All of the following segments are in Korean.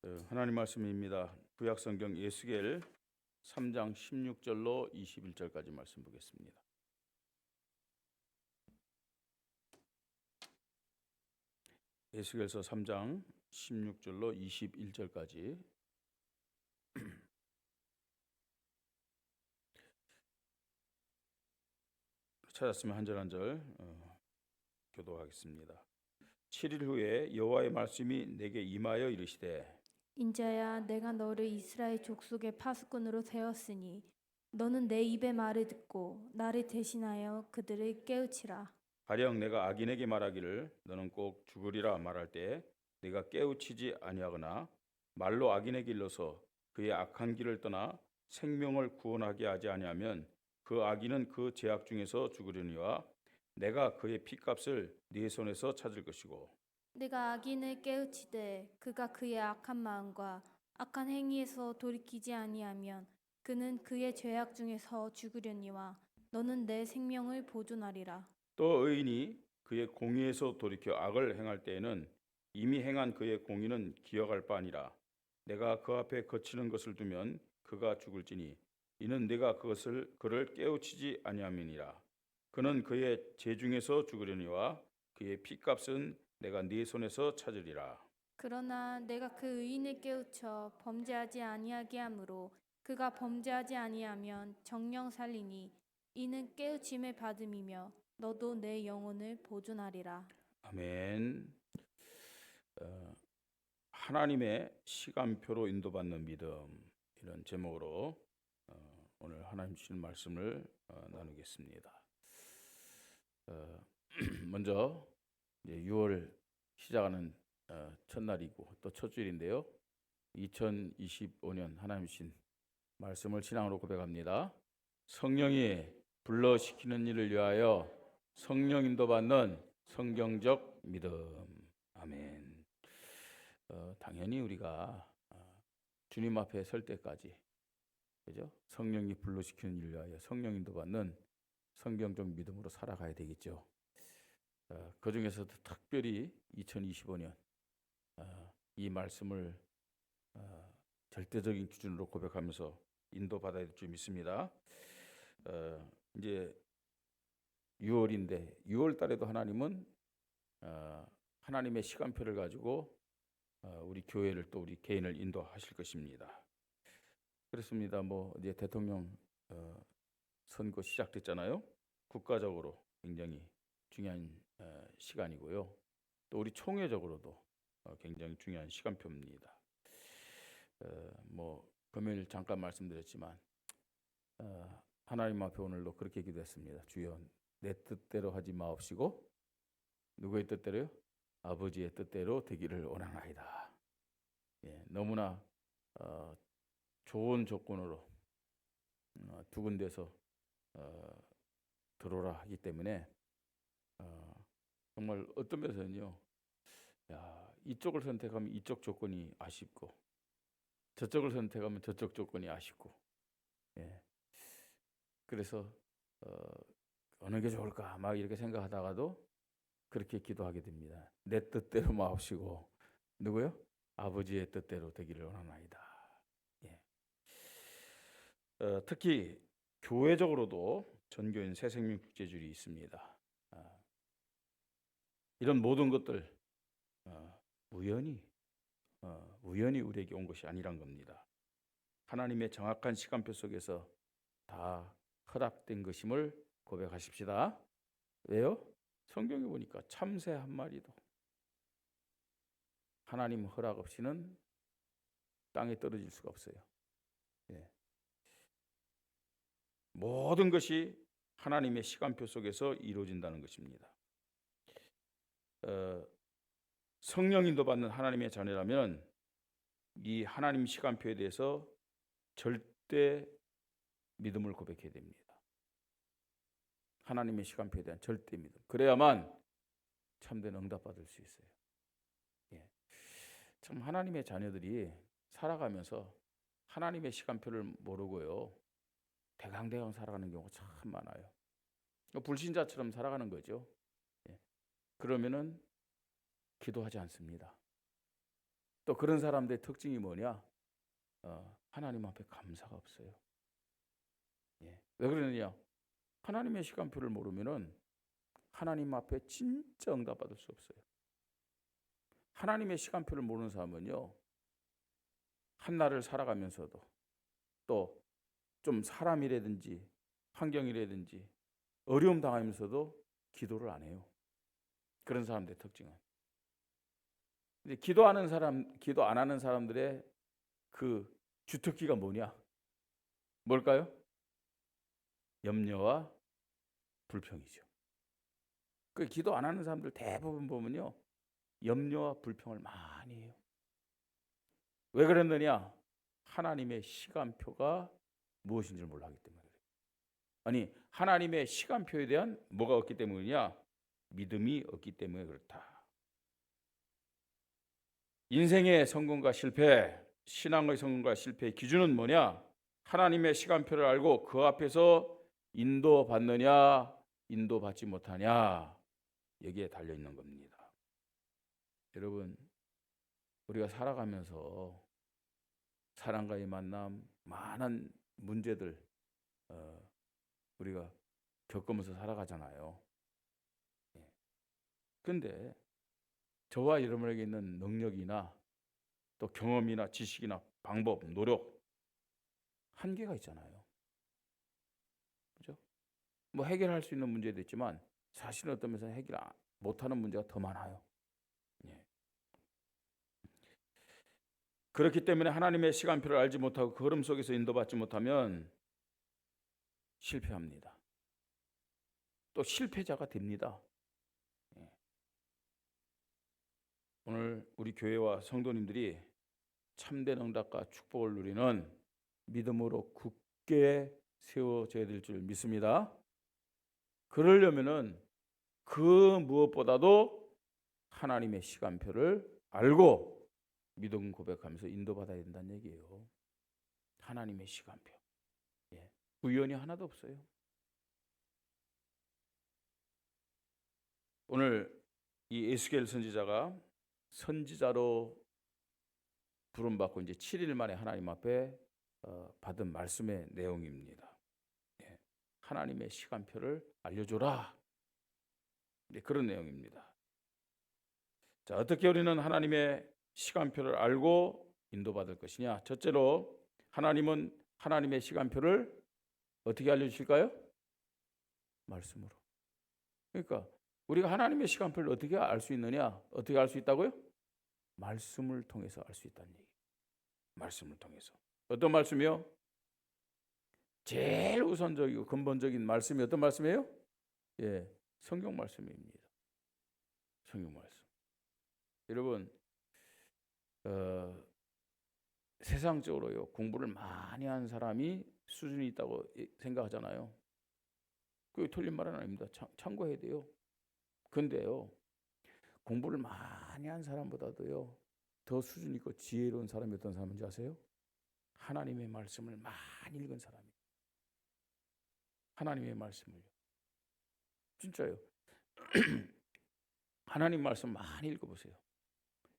하나님 말씀입니다. 구약성경 에스겔 3장 16절로 21절까지 말씀 보겠습니다. 에스겔서 3장 16절로 21절까지 찾았으면 한 절 한 절 교도하겠습니다. 7일 후에 여호와의 말씀이 내게 임하여 이르시되 인자야, 내가 너를 이스라엘 족속의 파수꾼으로 세웠으니 너는 내 입의 말을 듣고 나를 대신하여 그들을 깨우치라. 가령 내가 악인에게 말하기를 너는 꼭 죽으리라 말할 때 내가 깨우치지 아니하거나 말로 악인에게 일러서 그의 악한 길을 떠나 생명을 구원하게 하지 아니하면 그 악인은 그 죄악 중에서 죽으려니와 내가 그의 피값을 네 손에서 찾을 것이고 내가 악인을 깨우치되 그가 그의 악한 마음과 악한 행위에서 돌이키지 아니하면 그는 그의 죄악 중에서 죽으려니와 너는 내 생명을 보존하리라. 또 의인이 그의 공의에서 돌이켜 악을 행할 때에는 이미 행한 그의 공의는 기억할 바 아니라 내가 그 앞에 거치는 것을 두면 그가 죽을지니 이는 내가 그를 깨우치지 아니함이니라. 그는 그의 죄 중에서 죽으려니와 그의 피값은 내가 네 손에서 찾으리라. 그러나 내가 그 의인을 깨우쳐 범죄하지 아니하게 하므로 그가 범죄하지 아니하면 정령 살리니 이는 깨우침을 받음이며 너도 내 영혼을 보존하리라. 아멘. 하나님의 시간표로 인도받는 믿음, 이런 제목으로 오늘 하나님 주신 말씀을 나누겠습니다. 먼저 이제 6월 시작하는 첫날이고 또 첫 주일인데요. 2025년 하나님 주신 말씀을 신앙으로 고백합니다. 성령이 불러시키는 일을 위하여 성령 인도받는 성경적 믿음. 아멘. 당연히 우리가 주님 앞에 설 때까지, 그죠? 성령이 불러시키는 일을 위하여 성령 인도받는 성경적 믿음으로 살아가야 되겠죠. 그 중에서도 특별히 2025년 이 말씀을 절대적인 기준으로 고백하면서 인도받아야 될 줄 믿습니다. 이제 6월인데 6월 달에도 하나님은 하나님의 시간표를 가지고 우리 교회를 또 우리 개인을 인도하실 것입니다. 그렇습니다. 뭐 이제 대통령 선거 시작됐잖아요. 국가적으로 굉장히 중요한 시간이고요. 또 우리 총회적으로도 굉장히 중요한 시간표입니다. 뭐 금요일 잠깐 말씀드렸지만 하나님 앞에 오늘도 그렇게 기도했습니다. 주여, 내 뜻대로 하지 마옵시고 누구의 뜻대로요? 아버지의 뜻대로 되기를 원하나이다. 예, 너무나 좋은 조건으로 두 군데서 들어오라 하기 때문에 정말 어떤 면에서는요, 이쪽을 선택하면 이쪽 조건이 아쉽고 저쪽을 선택하면 저쪽 조건이 아쉽고, 예, 그래서 어느 게 좋을까 막 이렇게 생각하다가도 그렇게 기도하게 됩니다. 내 뜻대로 마옵시고 누구요? 아버지의 뜻대로 되기를 원하나이다. 예. 특히 교회적으로도 전교인 새생명 축제주일이 있습니다. 이런 모든 것들 우연히 우리에게 온 것이 아니란 겁니다. 하나님의 정확한 시간표 속에서 다 허락된 것임을 고백하십시다. 왜요? 성경에 보니까 참새 한 마리도 하나님 허락 없이는 땅에 떨어질 수가 없어요. 예. 모든 것이 하나님의 시간표 속에서 이루어진다는 것입니다. 성령 인도받는 하나님의 자녀라면 이 하나님 시간표에 대해서 절대 믿음을 고백해야 됩니다. 하나님의 시간표에 대한 절대 믿음. 그래야만 참된 응답받을 수 있어요. 예. 참 하나님의 자녀들이 살아가면서 하나님의 시간표를 모르고요, 대강대강 살아가는 경우가 참 많아요. 불신자처럼 살아가는 거죠. 예. 그러면은 기도하지 않습니다. 또 그런 사람들의 특징이 뭐냐? 하나님 앞에 감사가 없어요. 예. 왜 그러느냐? 하나님의 시간표를 모르면은 하나님 앞에 진짜 응답받을 수 없어요. 하나님의 시간표를 모르는 사람은요, 한날을 살아가면서도 또 좀 사람이라든지 환경이라든지 어려움 당하면서도 기도를 안 해요. 그런 사람들의 특징은. 근데 기도 안 하는 사람들의 그 주특기가 뭐냐? 뭘까요? 염려와 불평이죠. 그 기도 안 하는 사람들 대부분 보면요, 염려와 불평을 많이 해요. 왜 그랬느냐? 하나님의 시간표가 무엇인지를 몰라하기 때문에 그래요. 아니, 하나님의 시간표에 대한 뭐가 없기 때문이냐? 믿음이 없기 때문에 그렇다. 인생의 성공과 실패, 신앙의 성공과 실패의 기준은 뭐냐? 하나님의 시간표를 알고 그 앞에서 인도받느냐, 인도받지 못하냐, 여기에 달려 있는 겁니다. 여러분, 우리가 살아가면서 사람과의 만남, 많은 문제들 우리가 겪으면서 살아가잖아요. 그런데 저와 여러분에게 있는 능력이나 또 경험이나 지식이나 방법, 노력 한계가 있잖아요. 그죠? 뭐 해결할 수 있는 문제도 있지만 사실은 어떤 면에서 해결 못하는 문제가 더 많아요. 예. 그렇기 때문에 하나님의 시간표를 알지 못하고 그 흐름 속에서 인도받지 못하면 실패합니다. 또 실패자가 됩니다. 예. 오늘 우리 교회와 성도님들이 참된 응답과 축복을 누리는 믿음으로 굳게 세워져야 될 줄 믿습니다. 그러려면은 그 무엇보다도 하나님의 시간표를 알고 믿음 고백하면서 인도받아야 된다는 얘기예요. 하나님의 시간표. 예. 우연이 하나도 없어요. 오늘 이 에스겔 선지자가 선지자로 부름받고 이제 7일 만에 하나님 앞에 받은 말씀의 내용입니다. 예. 하나님의 시간표를 알려줘라. 네, 그런 내용입니다. 자, 어떻게 우리는 하나님의 시간표를 알고 인도받을 것이냐? 첫째로 하나님은 하나님의 시간표를 어떻게 알려주실까요? 말씀으로. 그러니까 우리가 하나님의 시간표를 어떻게 알 수 있느냐? 어떻게 알 수 있다고요? 말씀을 통해서 알 수 있다는 얘기. 말씀을 통해서. 어떤 말씀이요? 제일 우선적이고 근본적인 말씀이 어떤 말씀이에요? 예, 성경 말씀입니다. 성경 말씀. 여러분, 세상적으로요, 공부를 많이 한 사람이 수준이 있다고 생각하잖아요. 그게 틀린 말은 아닙니다. 참고해야 돼요. 근데요, 공부를 많이 한 사람보다도요, 더 수준 있고 지혜로운 사람이 어떤 사람인지 아세요? 하나님의 말씀을 많이 읽은 사람이에요. 하나님의 말씀을요. 진짜요. 하나님 말씀 많이 읽어보세요.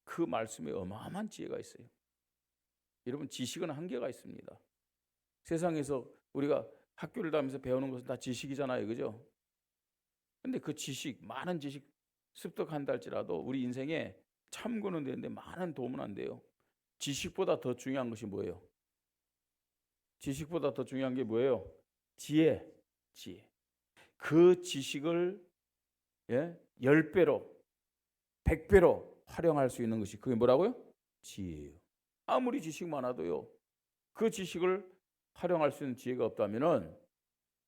그 말씀에 어마어마한 지혜가 있어요. 여러분, 지식은 한계가 있습니다. 세상에서 우리가 학교를 다니면서 배우는 것은 다 지식이잖아요. 그죠? 근데 그 지식, 많은 지식 습득한다 할지라도 우리 인생에 참고는 되는데 많은 도움은 안 돼요. 지식보다 더 중요한 것이 뭐예요? 지식보다 더 중요한 게 뭐예요? 지혜. 그 지식을 10배로, 100배로 활용할 수 있는 것이 그게 뭐라고요? 지혜예요. 아무리 지식 많아도요, 그 지식을 활용할 수 있는 지혜가 없다면은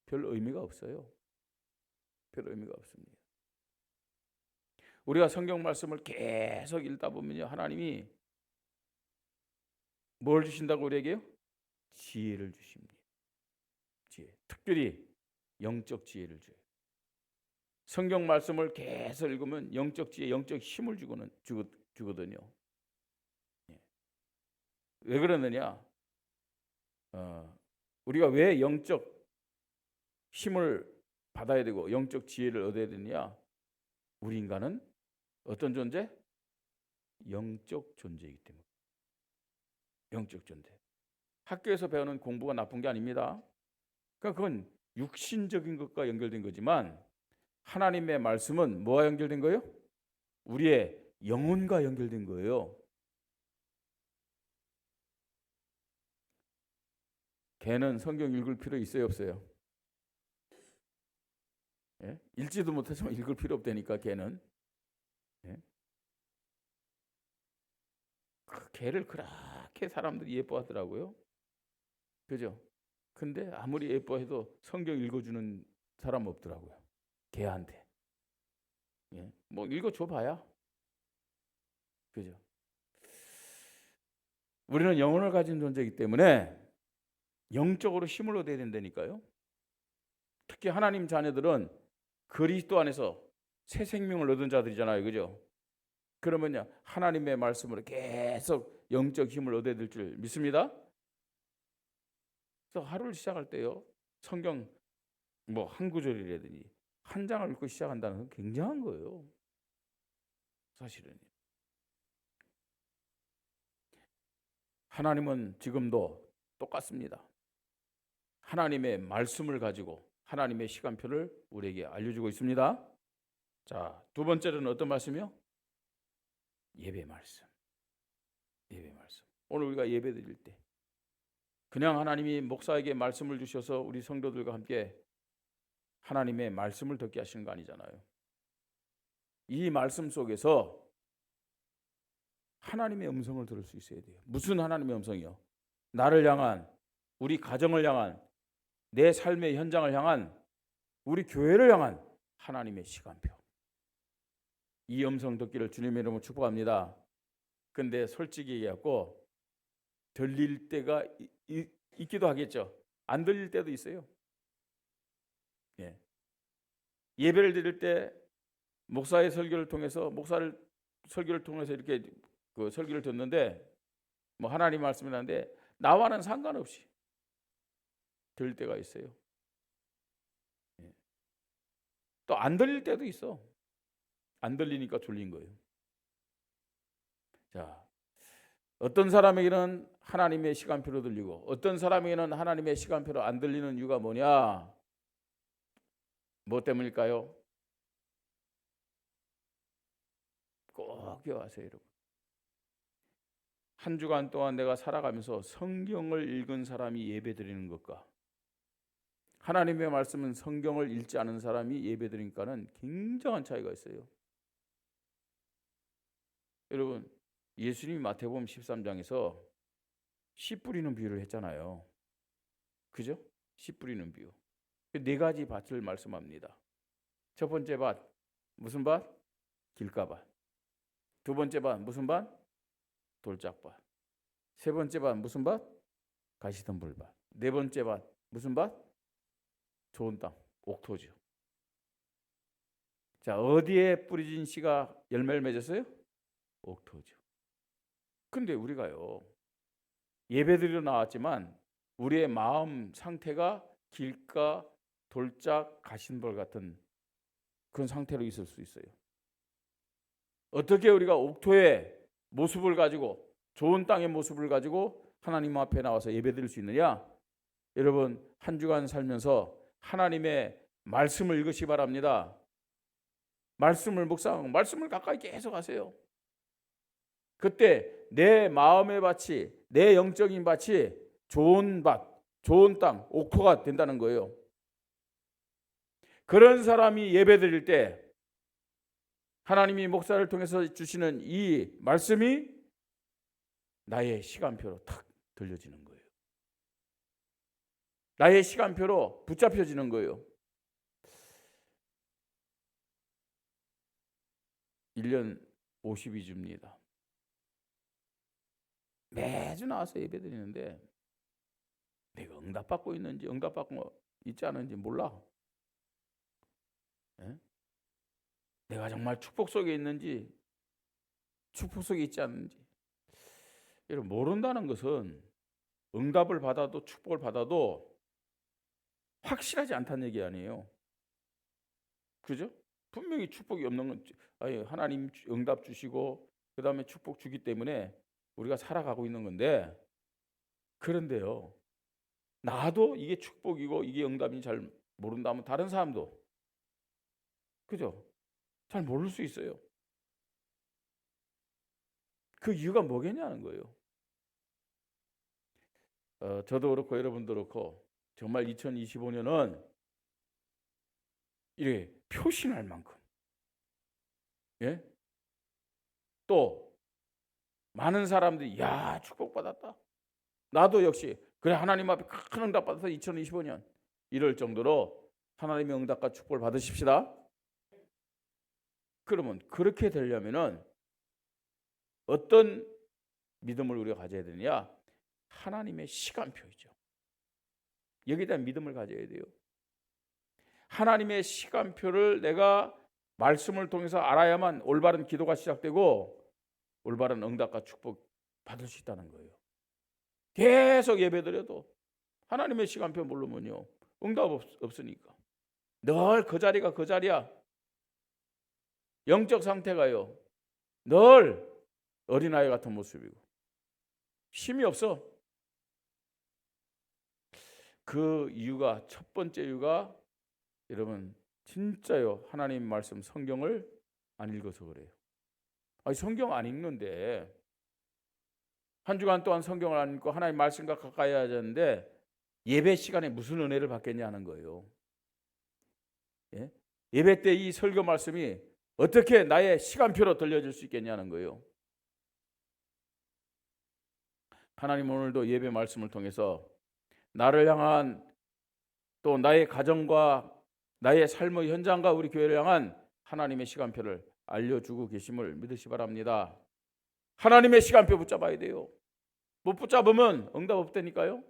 별 의미가 없어요. 별 의미가 없습니다. 우리가 성경 말씀을 계속 읽다 보면요, 하나님이 뭘 주신다고 우리에게요? 지혜를 주십니다. 지혜. 특별히 영적 지혜를 줘요. 성경 말씀을 계속 읽으면 영적 지혜, 영적 힘을 주거든요. 왜 그러느냐? 우리가 왜 영적 힘을 받아야 되고 영적 지혜를 얻어야 되느냐? 우리 인간은 어떤 존재? 영적 존재이기 때문에. 영적 전대. 학교에서 배우는 공부가 나쁜 게 아닙니다. 그러니까 그건 육신적인 것과 연결된 거지만 하나님의 말씀은 뭐와 연결된 거예요? 우리의 영혼과 연결된 거예요. 걔는 성경 읽을 필요 있어요, 없어요? 예? 읽지도 못하지만 읽을 필요 없다니까 걔는. 예? 그 걔를 그렇게 사람들이 예뻐하더라고요. 그죠? 근데 아무리 예뻐해도 성경 읽어주는 사람 없더라고요. 걔한테. 예? 뭐 읽어줘 봐야. 그죠? 우리는 영혼을 가진 존재이기 때문에 영적으로 힘을 얻어야 된다니까요. 특히 하나님 자녀들은 그리스도 안에서 새 생명을 얻은 자들이잖아요. 그죠? 그러면요, 하나님의 말씀으로 계속 영적 힘을 얻어야 될 줄 믿습니다. 그래서 하루를 시작할 때요, 성경 뭐 한 구절이라든지 한 장을 읽고 시작한다는 건 굉장한 거예요. 사실은 하나님은 지금도 똑같습니다. 하나님의 말씀을 가지고 하나님의 시간표를 우리에게 알려주고 있습니다. 자, 두 번째는 어떤 말씀이요? 예배 말씀. 예배 말씀. 오늘 우리가 예배 드릴 때 그냥 하나님이 목사에게 말씀을 주셔서 우리 성도들과 함께 하나님의 말씀을 듣게 하시는 거 아니잖아요. 이 말씀 속에서 하나님의 음성을 들을 수 있어야 돼요. 무슨 하나님의 음성이요? 나를 향한, 우리 가정을 향한, 내 삶의 현장을 향한, 우리 교회를 향한 하나님의 시간표. 이 음성 듣기를 주님의 이름으로 축복합니다. 근데 솔직히 얘기하고 들릴 때가 있기도 하겠죠. 안 들릴 때도 있어요. 예. 예배를 드릴 때 목사의 설교를 통해서 설교를 통해서 이렇게 그 설교를 듣는데 뭐 하나님 말씀이라는데 나와는 상관없이 들릴 때가 있어요. 예. 또 안 들릴 때도 있어. 안 들리니까 졸린 거예요. 자, 어떤 사람에게는 하나님의 시간표로 들리고 어떤 사람에게는 하나님의 시간표로 안 들리는 이유가 뭐냐? 뭐 때문일까요? 꼭 기억하세요, 여러분. 한 주간 동안 내가 살아가면서 성경을 읽은 사람이 예배드리는 것과 하나님의 말씀은 성경을 읽지 않은 사람이 예배드리니까는 굉장한 차이가 있어요. 여러분, 예수님이 마태복음 13장에서 씨 뿌리는 비유를 했잖아요. 그죠? 씨 뿌리는 비유. 네 가지 밭을 말씀합니다. 첫 번째 밭, 무슨 밭? 길가밭. 두 번째 밭, 무슨 밭? 돌짝밭. 세 번째 밭, 무슨 밭? 가시덤불밭. 네 번째 밭, 무슨 밭? 좋은 땅, 옥토죠. 자, 어디에 뿌려진 씨가 열매를 맺었어요? 옥토죠. 근데 우리가요, 예배드리러 나왔지만 우리의 마음 상태가 길가, 돌짝, 가시덤불 같은 그런 상태로 있을 수 있어요. 어떻게 우리가 옥토의 모습을 가지고 좋은 땅의 모습을 가지고 하나님 앞에 나와서 예배드릴 수 있느냐? 여러분, 한 주간 살면서 하나님의 말씀을 읽으시기 바랍니다. 말씀을 묵상하고 말씀을 가까이 계속 하세요. 그때 내 마음의 밭이, 내 영적인 밭이 좋은 밭, 좋은 땅, 옥토가 된다는 거예요. 그런 사람이 예배드릴 때 하나님이 목사를 통해서 주시는 이 말씀이 나의 시간표로 탁 들려지는 거예요. 나의 시간표로 붙잡혀지는 거예요. 1년 52주입니다. 매주 나와서 예배드리는데 내가 응답받고 있는지 응답받고 있지 않은지 몰라. 예? 내가 정말 축복 속에 있는지 축복 속에 있지 않는지. 여러분, 모른다는 것은 응답을 받아도 축복을 받아도 확실하지 않다는 얘기 아니에요. 그죠? 분명히 축복이 없는 건 아니, 하나님 응답 주시고 그 다음에 축복 주기 때문에 우리가 살아가고 있는 건데 그런데요, 나도 이게 축복이고 이게 응답인지 잘 모른다면 다른 사람도, 그죠? 잘 모를 수 있어요. 그 이유가 뭐겠냐는 거예요. 저도 그렇고 여러분도 그렇고 정말 2025년은 이렇게 표신할 만큼, 예? 또 많은 사람들이 야 축복받았다, 나도 역시 그래 하나님 앞에 큰 응답 받아서 2025년 이럴 정도로 하나님의 응답과 축복을 받으십시다. 그러면 그렇게 되려면은 어떤 믿음을 우리가 가져야 되느냐? 하나님의 시간표이죠. 여기에 대한 믿음을 가져야 돼요. 하나님의 시간표를 내가 말씀을 통해서 알아야만 올바른 기도가 시작되고 올바른 응답과 축복 받을 수 있다는 거예요. 계속 예배드려도 하나님의 시간표 모르면요 응답 없으니까 늘 그 자리가 그 자리야. 영적 상태가요 늘 어린아이 같은 모습이고 힘이 없어. 그 이유가, 첫 번째 이유가 여러분 진짜요, 하나님 말씀 성경을 안 읽어서 그래요. 아니 성경 안 읽는데 한 주간 동안 성경을 안 읽고 하나님 말씀과 가까이 하자는데 예배 시간에 무슨 은혜를 받겠냐는 거예요. 예? 예배 때 이 설교 말씀이 어떻게 나의 시간표로 들려질 수 있겠냐는 거예요. 하나님 오늘도 예배 말씀을 통해서 나를 향한, 또 나의 가정과 나의 삶의 현장과 우리 교회를 향한 하나님의 시간표를 알려주고 계심을 믿으시 바랍니다. 하나님의 시간표 붙잡아야 돼요. 못 붙잡으면 응답 없다니까요.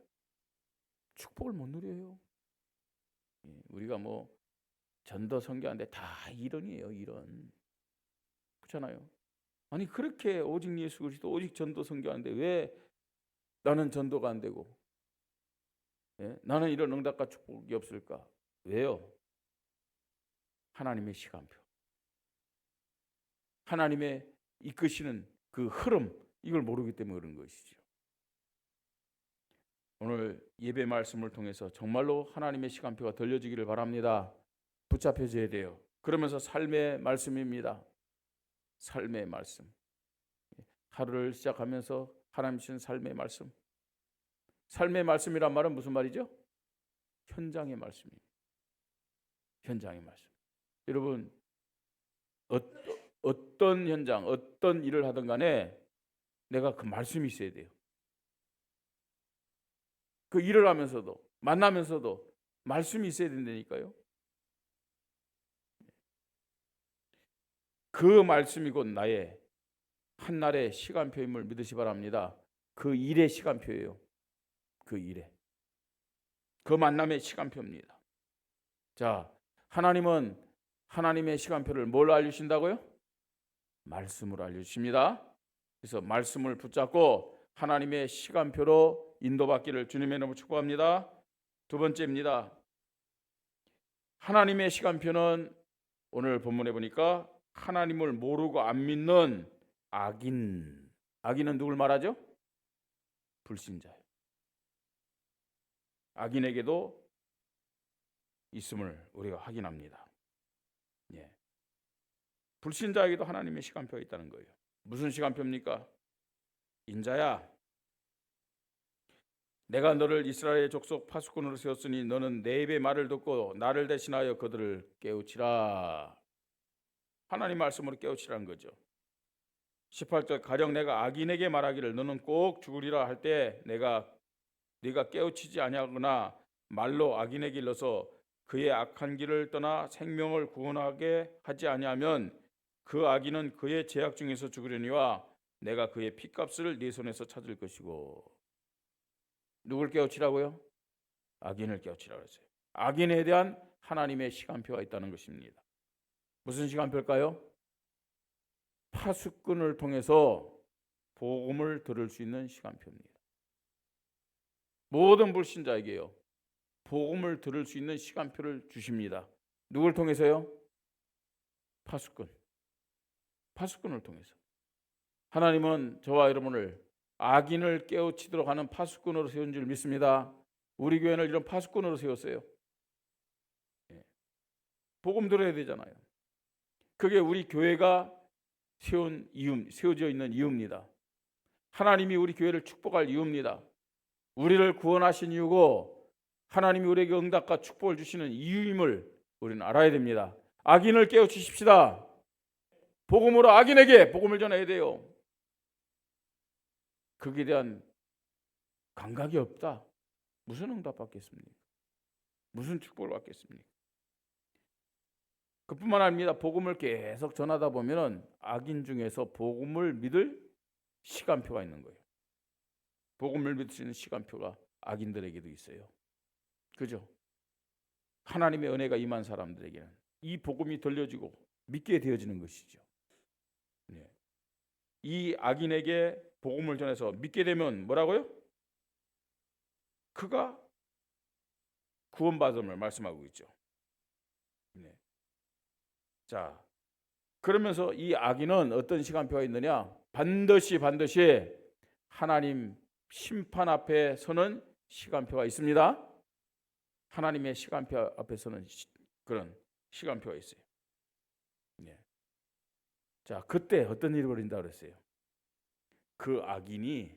축복을 못 누려요. 우리가 뭐 전도 선교하는데 다 이론이에요. 이론. 그렇잖아요. 아니 그렇게 오직 예수 그리스도 오직 전도 선교하는데 왜 나는 전도가 안 되고, 예? 나는 이런 응답과 축복이 없을까? 왜요? 하나님의 시간표, 하나님의 이끄시는 그 흐름, 이걸 모르기 때문에 그런 것이죠. 오늘 예배 말씀을 통해서 정말로 하나님의 시간표가 들려지기를 바랍니다. 붙잡혀져야 돼요. 그러면서 삶의 말씀입니다. 삶의 말씀. 하루를 시작하면서 하나님 주신 삶의 말씀. 삶의 말씀이란 말은 무슨 말이죠? 현장의 말씀입니다. 현장의 말씀. 여러분 어떤 현장, 어떤 일을 하든 간에 내가 그 말씀이 있어야 돼요. 그 일을 하면서도 만나면서도 말씀이 있어야 된다니까요. 그 말씀이 곧 나의 한날의 시간표임을 믿으시 바랍니다. 그 일의 시간표예요. 그 일의, 그 만남의 시간표입니다. 자, 하나님은 하나님의 시간표를 뭘로 알려주신다고요? 말씀으로 알려주십니다. 그래서 말씀을 붙잡고 하나님의 시간표로 인도받기를 주님의 이름으로 축복합니다. 두 번째입니다. 하나님의 시간표는 오늘 본문에 보니까 하나님을 모르고 안 믿는 악인. 악인은 누굴 말하죠? 불신자예요. 악인에게도 있음을 우리가 확인합니다. 예. 불신자에게도 하나님의 시간표가 있다는 거예요. 무슨 시간표입니까? 인자야, 내가 너를 이스라엘의 족속 파수꾼으로 세웠으니 너는 내 입의 말을 듣고 나를 대신하여 그들을 깨우치라. 하나님 말씀으로 깨우치라는 거죠. 18절, 가령 내가 악인에게 말하기를 너는 꼭 죽으리라 할 때 네가 깨우치지 아니하거나 말로 악인에게 일러서 그의 악한 길을 떠나 생명을 구원하게 하지 아니하면 그 악인은 그의 죄악 중에서 죽으려니와 내가 그의 핏값을 네 손에서 찾을 것이고. 누굴 깨우치라고요? 악인을 깨우치라고 했어요. 악인에 대한 하나님의 시간표가 있다는 것입니다. 무슨 시간표일까요? 파수꾼을 통해서 복음을 들을 수 있는 시간표입니다. 모든 불신자에게요, 복음을 들을 수 있는 시간표를 주십니다. 누굴 통해서요? 파수꾼을 통해서. 하나님은 저와 여러분을 악인을 깨우치도록 하는 파수꾼으로 세운 줄 믿습니다. 우리 교회는 이런 파수꾼으로 세웠어요. 복음 들어야 되잖아요. 그게 우리 교회가 세워져 있는 이유입니다. 하나님이 우리 교회를 축복할 이유입니다. 우리를 구원하신 이유고 하나님이 우리에게 응답과 축복을 주시는 이유임을 우리는 알아야 됩니다. 악인을 깨우치십시다. 복음으로 악인에게 복음을 전해야 돼요. 거기에 대한 감각이 없다. 무슨 응답 받겠습니까? 무슨 축복을 받겠습니까? 그뿐만 아닙니다. 복음을 계속 전하다 보면은 악인 중에서 복음을 믿을 시간표가 있는 거예요. 복음을 믿을 수 있는 시간표가 악인들에게도 있어요. 그죠? 하나님의 은혜가 임한 사람들에게는 이 복음이 들려지고 믿게 되어지는 것이죠. 네. 이 악인에게 복음을 전해서 믿게 되면 뭐라고요? 그가 구원받음을 말씀하고 있죠. 네. 자, 그러면서 이 악인은 어떤 시간표가 있느냐? 반드시 하나님 심판 앞에 서는 시간표가 있습니다. 하나님의 시간표 앞에 서는 그런 시간표가 있어요. 네. 자, 그때 어떤 일이 벌어진다 그랬어요? 그 악인이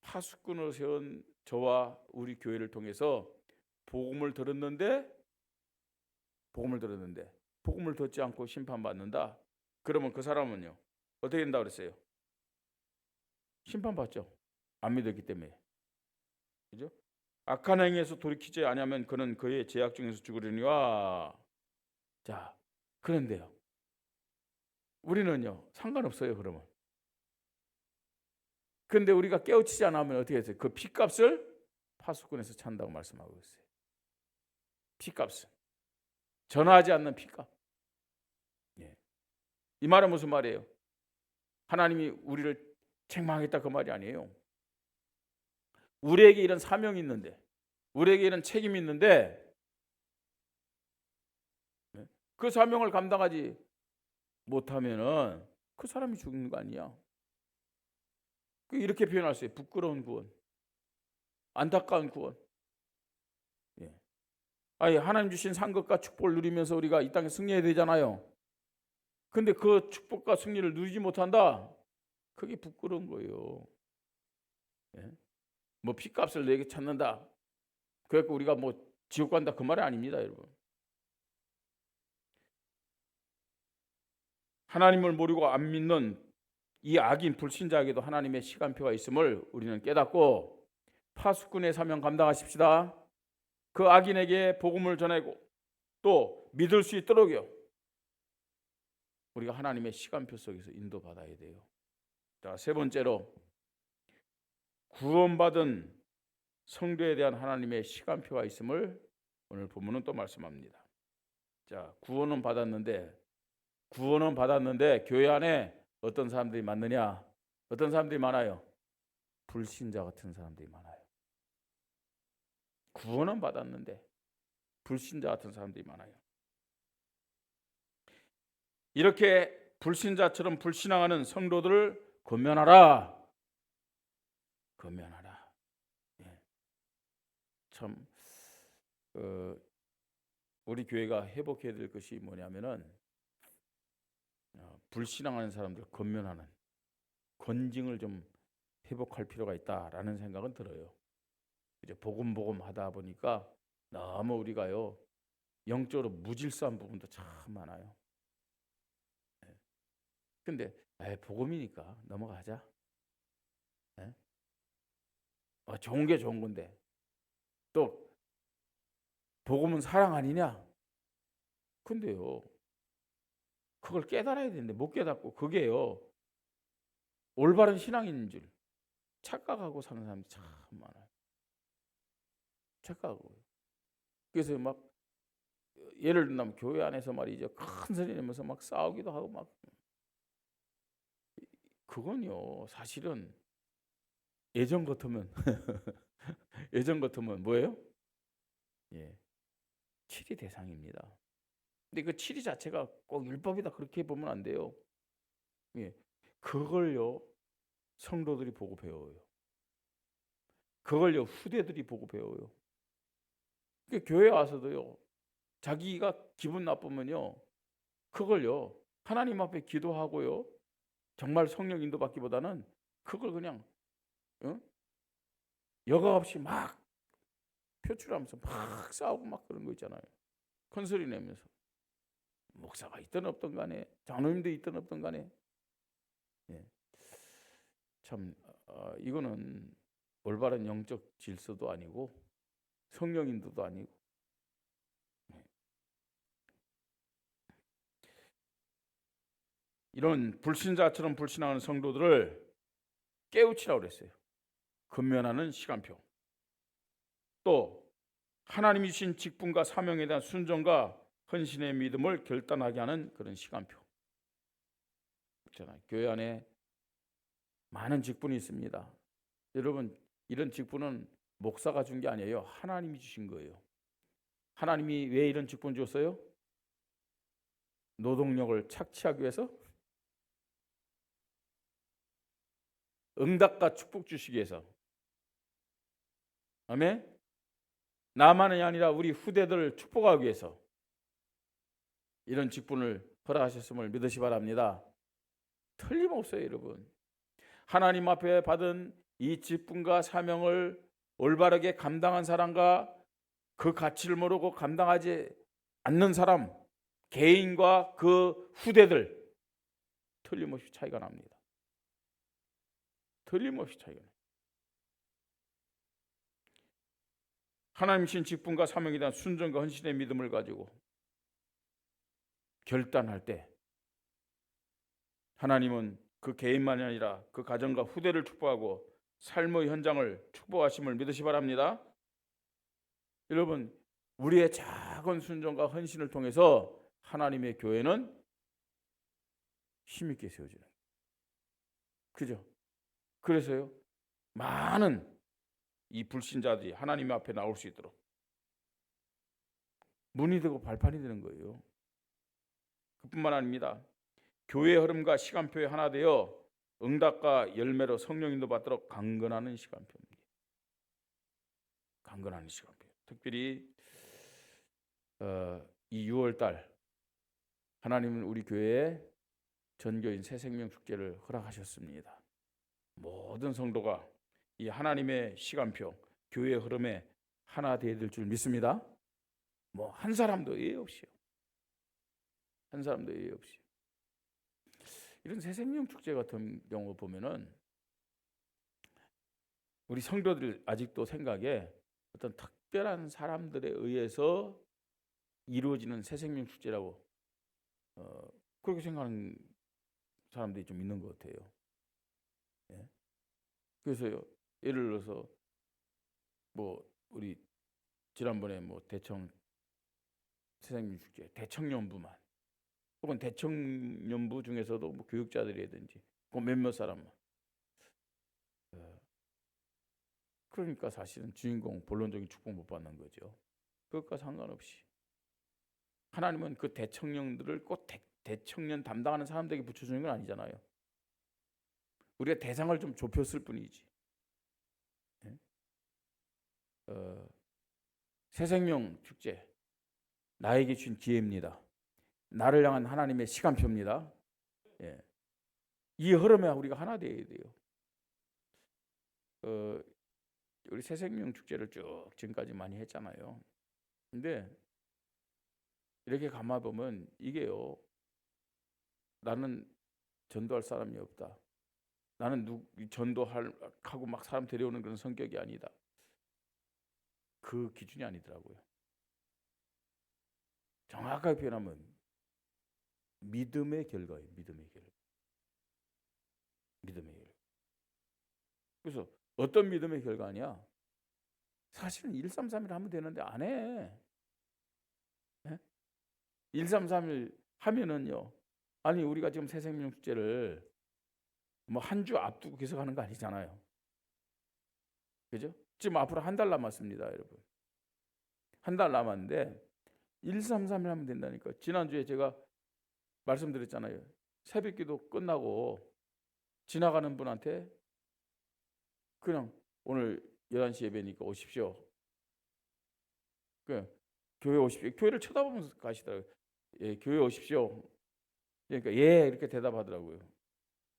파수꾼으로 세운 저와 우리 교회를 통해서 복음을 들었는데 복음을 듣지 않고 심판받는다. 그러면 그 사람은요 어떻게 된다 그랬어요? 심판받죠. 안 믿었기 때문에. 그죠? 악한 행위에서 돌이키지 아니하면 그는 그의 죄악 중에서 죽으려니와. 자, 그런데요 우리는요 상관없어요. 그러면 근데 우리가 깨우치지 않으면 어떻게 했어요? 그 피값을 파수꾼에서 찬다고 말씀하고 있어요. 피값을 전하지 않는 피값. 예. 이 말은 무슨 말이에요? 하나님이 우리를 책망하겠다 그 말이 아니에요. 우리에게 이런 사명이 있는데, 우리에게 이런 책임이 있는데 그 사명을 감당하지 못하면은 그 사람이 죽는 거 아니야. 이렇게 표현할 수 있어요. 부끄러운 구원, 안타까운 구원. 예. 아니 하나님 주신 상급과 축복을 누리면서 우리가 이 땅에 승리해야 되잖아요. 근데 그 축복과 승리를 누리지 못한다. 그게 부끄러운 거예요. 예? 뭐 피값을 내게 찾는다. 그래서 우리가 뭐 지옥 간다 그 말이 아닙니다, 여러분. 하나님을 모르고 안 믿는 이 악인 불신자에게도 하나님의 시간표가 있음을 우리는 깨닫고 파수꾼의 사명 감당하십시다. 그 악인에게 복음을 전하고 또 믿을 수 있도록요. 우리가 하나님의 시간표 속에서 인도받아야 돼요. 자, 세 번째로 구원받은 성도에 대한 하나님의 시간표가 있음을 오늘 본문은 또 말씀합니다. 자, 구원은 받았는데 교회 안에 어떤 사람들이 많느냐? 어떤 사람들이 많아요? 불신자 같은 사람들이 많아요. 구원은 받았는데 불신자 같은 사람들이 많아요. 이렇게 불신자처럼 불신앙하는 성도들을 권면하라. 예. 참 우리 교회가 회복해야 될 것이 뭐냐면은 불신앙하는 사람들 권면하는 권징을 좀 회복할 필요가 있다라는 생각은 들어요. 이제 복음 하다 보니까 너무 우리가요 영적으로 무질서한 부분도 참 많아요. 근데 복음이니까 넘어가자. 좋은 게 좋은 건데 또 복음은 사랑 아니냐? 근데요 그걸 깨달아야 되는데 못 깨닫고 그게요 올바른 신앙인 줄 착각하고 사는 사람이 참 많아요. 착각하고. 그래서 막 예를 들면 교회 안에서 말이죠 큰 소리 내면서 막 싸우기도 하고 막 그건요 사실은 예전 같으면 뭐예요? 예, 치리 대상입니다. 근데 그 치리 자체가 꼭 율법이다 그렇게 보면 안 돼요. 예, 그걸요 성도들이 보고 배워요. 그걸요 후대들이 보고 배워요. 그러니까 교회 와서도요 자기가 기분 나쁘면요 그걸요 하나님 앞에 기도하고요 정말 성령 인도받기보다는 그걸 그냥 여과 없이 막 표출하면서 막 싸우고 막 그런 거 있잖아요. 큰 소리 내면서 목사가 있든 없든 간에 장로님도 있든 없든 간에 예. 참 이거는 올바른 영적 질서도 아니고 성령 인도도 아니고 이런 불신자처럼 불신하는 성도들을 깨우치라고 그랬어요. 근면하는 시간표. 또 하나님이 주신 직분과 사명에 대한 순종과 헌신의 믿음을 결단하게 하는 그런 시간표. 그렇잖아요. 교회 안에 많은 직분이 있습니다. 여러분 이런 직분은 목사가 준 게 아니에요. 하나님이 주신 거예요. 하나님이 왜 이런 직분 줬어요? 노동력을 착취하기 위해서? 응답과 축복 주시기 위해서. 아멘. 나만이 아니라 우리 후대들을 축복하기 위해서 이런 직분을 허락하셨음을 믿으시 바랍니다. 틀림없어요, 여러분. 하나님 앞에 받은 이 직분과 사명을 올바르게 감당한 사람과 그 가치를 모르고 감당하지 않는 사람, 개인과 그 후대들 틀림없이 차이가 납니다. 틀림없이 차이가 납니다. 하나님 신 직분과 사명에 대한 순종과 헌신의 믿음을 가지고 결단할 때 하나님은 그 개인만이 아니라 그 가정과 후대를 축복하고 삶의 현장을 축복하심을 믿으시 바랍니다. 여러분 우리의 작은 순종과 헌신을 통해서 하나님의 교회는 힘있게 세워지는 거예요. 그죠? 그래서요 많은 이 불신자들이 하나님 앞에 나올 수 있도록 문이 되고 발판이 되는 거예요. 그뿐만 아닙니다. 교회의 흐름과 시간표에 하나 되어 응답과 열매로 성령 인도 받도록 강건하는 시간표입니다. 강건하는 시간표. 특별히 이 6월달 하나님은 우리 교회에 전교인 새생명 축제를 허락하셨습니다. 모든 성도가 이 하나님의 시간표, 교회의 흐름에 하나 되어야 될 줄 믿습니다. 뭐 한 사람도 예외 없이요. 한 사람도 예외 없이. 이런 새생명 축제 같은 경우 보면은 우리 성도들 아직도 생각에 어떤 특별한 사람들에 의해서 이루어지는 새생명 축제라고 그렇게 생각하는 사람들이 좀 있는 것 같아요. 예? 그래서요 예를 들어서 뭐 우리 지난번에 뭐 대청 새생명 축제 대청년부만 혹은 대청년부 중에서도 뭐 교육자들이라든지 그 몇몇 사람만 그러니까 사실은 주인공 본론적인 축복 못 받는 거죠. 그것과 상관없이 하나님은 그 대청년들을 꼭 대청년 담당하는 사람들에게 붙여주는 건 아니잖아요. 우리가 대상을 좀 좁혔을 뿐이지. 예? 새생명 축제 나에게 주신 기회입니다. 나를 향한 하나님의 시간표입니다. 예. 이 흐름에 우리가 하나 되어야 돼요. 우리 새생명 축제를 쭉 지금까지 많이 했잖아요. 근데 이렇게 가만 보면 이게요. 나는 전도할 사람이 없다. 나는 전도하고 막 사람 데려오는 그런 성격이 아니다. 그 기준이 아니더라고요. 정확하게 표현하면 믿음의 결과예요. 믿음의 결과. 믿음의 결과. 그래서 어떤 믿음의 결과냐? 사실은 1, 3, 3일 하면 되는데 안 해. 네? 1, 3, 3일 하면은요. 아니 우리가 지금 새생명 축제를 뭐 한 주 앞두고 계속 하는 거 아니잖아요. 그죠? 지금 앞으로 한 달 남았습니다, 여러분. 한 달 남았는데 1, 3, 3일 하면 된다니까. 지난주에 제가 말씀드렸잖아요. 새벽기도 끝나고 지나가는 분한테 그냥 오늘 11시 예배니까 오십시오. 그 교회 오십시오. 교회를 쳐다보면서 가시더라고요. 예, 교회 오십시오. 그러니까 예 이렇게 대답하더라고요.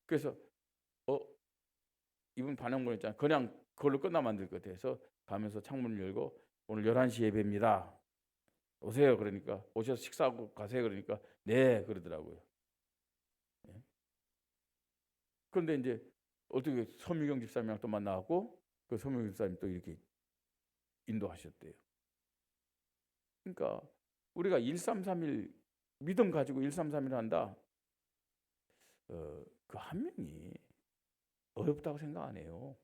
그래서 이분 반응 보냈잖아요. 그냥 그걸로 끝나면 안 될 것 같아서 가면서 창문을 열고 오늘 11시 예배입니다. 오세요. 그러니까 오셔서 식사하고 가세요. 그러니까 네 그러더라고요. 예. 그런데 이제 어떻게 서미경 집사님이랑 또 만나고 그 서미경 집사님 또 이렇게 인도하셨대요. 그러니까 우리가 1331 믿음 가지고 1331 한다. 그 한 명이 어렵다고 생각 안 해요.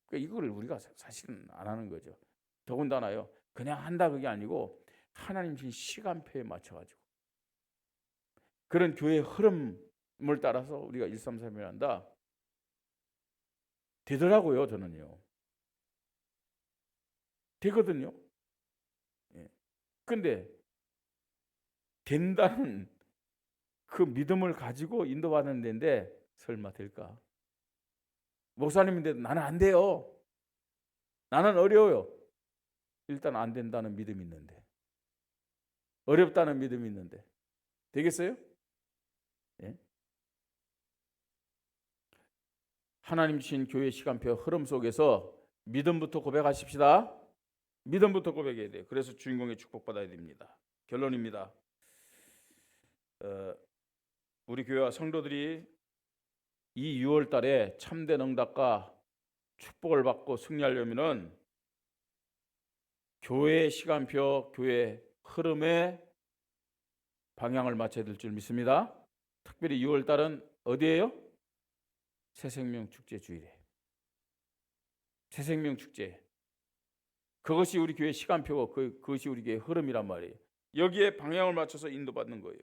그러니까 이거를 우리가 사실은 안 하는 거죠. 더군다나요. 그냥 한다 그게 아니고 하나님 주신 시간표에 맞춰가지고 그런 교회의 흐름을 따라서 우리가 1331 한다. 되더라고요. 저는요. 되거든요. 예. 근데 된다는 그 믿음을 가지고 인도받는 데인데 설마 될까? 목사님인데도 나는 안 돼요. 나는 어려워요. 일단 안 된다는 믿음이 있는데 어렵다는 믿음이 있는데 되겠어요? 예? 하나님 주신 교회 시간표 흐름 속에서 믿음부터 고백하십시다. 믿음부터 고백해야 돼요. 그래서 주인공의 축복받아야 됩니다. 결론입니다. 우리 교회와 성도들이 이 6월 달에 참된 응답과 축복을 받고 승리하려면은 교회의 시간표, 교회 흐름에 방향을 맞춰야 될 줄 믿습니다. 특별히 6월 달은 어디예요? 새생명 축제 주일에. 새생명 축제. 그것이 우리 교회 시간표고 그것이 우리 교회 흐름이란 말이에요. 여기에 방향을 맞춰서 인도받는 거예요.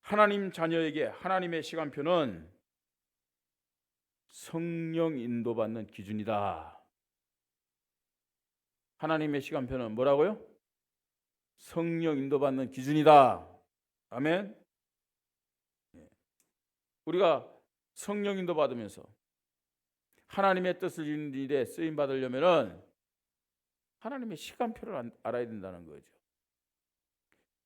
하나님 자녀에게 하나님의 시간표는 성령 인도받는 기준이다. 하나님의 시간표는 뭐라고요? 성령 인도받는 기준이다. 아멘. 우리가 성령 인도받으면서 하나님의 뜻을 이루는 일에 쓰임 받으려면은 하나님의 시간표를 알아야 된다는 거죠.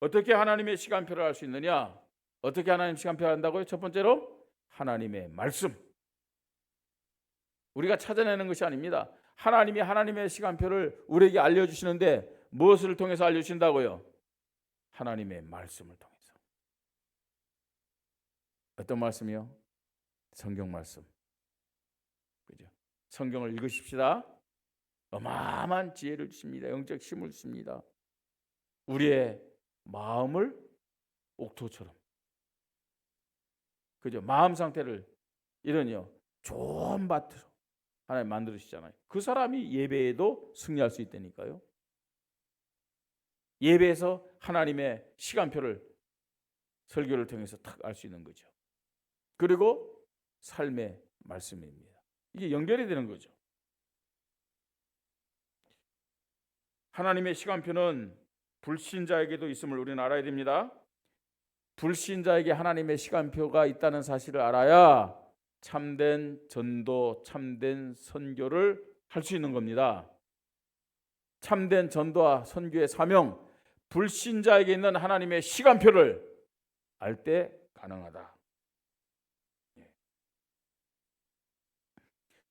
어떻게 하나님의 시간표를 알 수 있느냐? 어떻게 하나님 시간표를 한다고요? 첫 번째로 하나님의 말씀. 우리가 찾아내는 것이 아닙니다. 하나님이 하나님의 시간표를 우리에게 알려주시는데 무엇을 통해서 알려주신다고요? 하나님의 말씀을 통해서. 어떤 말씀이요? 성경 말씀. 그죠? 성경을 읽으십시다. 어마어마한 지혜를 주십니다. 영적 힘을 주십니다. 우리의 마음을 옥토처럼. 그죠? 마음 상태를 이런요 좋은 밭으로 하나님 만들으시잖아요. 그 사람이 예배에도 승리할 수 있다니까요. 예배에서 하나님의 시간표를 설교를 통해서 탁 알 수 있는 거죠. 그리고 삶의 말씀입니다. 이게 연결이 되는 거죠. 하나님의 시간표는 불신자에게도 있음을 우리는 알아야 됩니다. 불신자에게 하나님의 시간표가 있다는 사실을 알아야 참된 전도, 참된 선교를 할 수 있는 겁니다. 참된 전도와 선교의 사명, 불신자에게 있는 하나님의 시간표를 알 때 가능하다.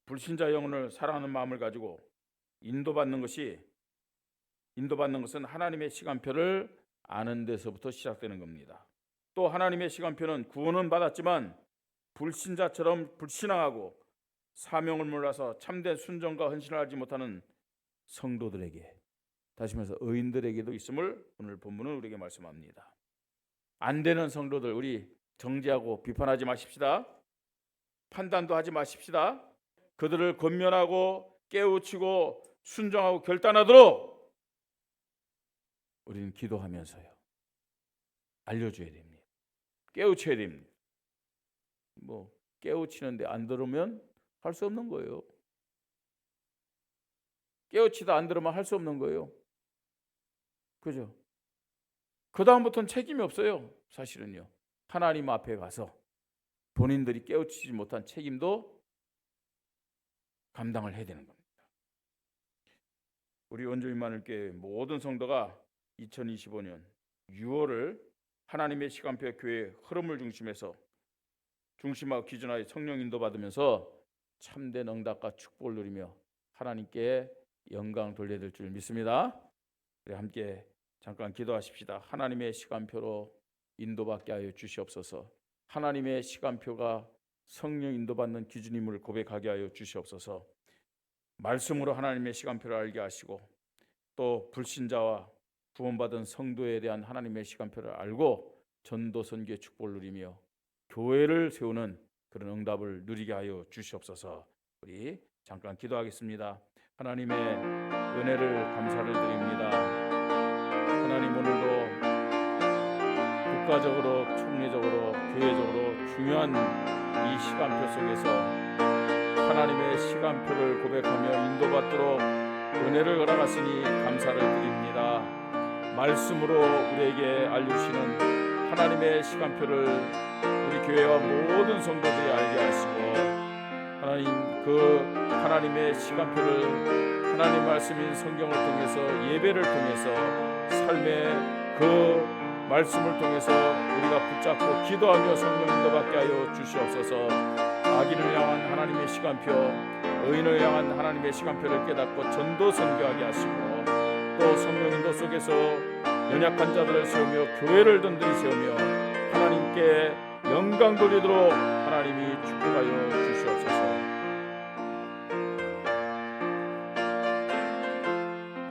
불신자 영혼을 사랑하는 마음을 가지고 인도받는 것은 하나님의 시간표를 아는 데서부터 시작되는 겁니다. 또 하나님의 시간표는 구원은 받았지만 불신자처럼 불신앙하고 사명을 몰라서 참된 순종과 헌신을 하지 못하는 성도들에게, 다시 말해서 의인들에게도 있음을 오늘 본문은 우리에게 말씀합니다. 안 되는 성도들 우리 정죄하고 비판하지 마십시다. 판단도 하지 마십시다. 그들을 권면하고 깨우치고 순종하고 결단하도록 우리는 기도하면서요 알려줘야 됩니다. 깨우쳐야 됩니다. 뭐 깨우치는데 안 들으면 할 수 없는 거예요. 깨우치다 안 들으면 할 수 없는 거예요. 그죠? 그 다음부터는 책임이 없어요. 사실은요. 하나님 앞에 가서 본인들이 깨우치지 못한 책임도 감당을 해야 되는 겁니다. 우리 원주민만을교회 모든 성도가 2025년 6월을 하나님의 시간표 교회의 흐름을 중심하고 기준하여 성령 인도받으면서 참된 응답과 축복을 누리며 하나님께 영광 돌려야 될 줄 믿습니다. 우리 함께 잠깐 기도하십시다. 하나님의 시간표로 인도받게 하여 주시옵소서. 하나님의 시간표가 성령 인도받는 기준임을 고백하게 하여 주시옵소서. 말씀으로 하나님의 시간표를 알게 하시고 또 불신자와 구원받은 성도에 대한 하나님의 시간표를 알고 전도 선교의 축복을 누리며 교회를 세우는 그런 응답을 누리게 하여 주시옵소서. 우리 잠깐 기도하겠습니다. 하나님의 은혜를 감사를 드립니다. 하나님, 오늘도 국가적으로 총회적으로 교회적으로 중요한 이 시간표 속에서 하나님의 시간표를 고백하며 인도받도록 은혜를 허락하시니 감사를 드립니다. 말씀으로 우리에게 알려주시는 하나님의 시간표를 우리 교회와 모든 성도들이 알게 하시고 하나님, 그 하나님의 시간표를 하나님 말씀인 성경을 통해서 예배를 통해서 삶의 그 말씀을 통해서 우리가 붙잡고 기도하며 성령 인도받게 하여 주시옵소서. 악인을 향한 하나님의 시간표, 의인을 향한 하나님의 시간표를 깨닫고 전도 선교하게 하시고 또 성령 인도 속에서 연약한 자들을 세우며 교회를 든든히 세우며 하나님께 영광 돌리도록 하나님이 축복하여 주시옵소서.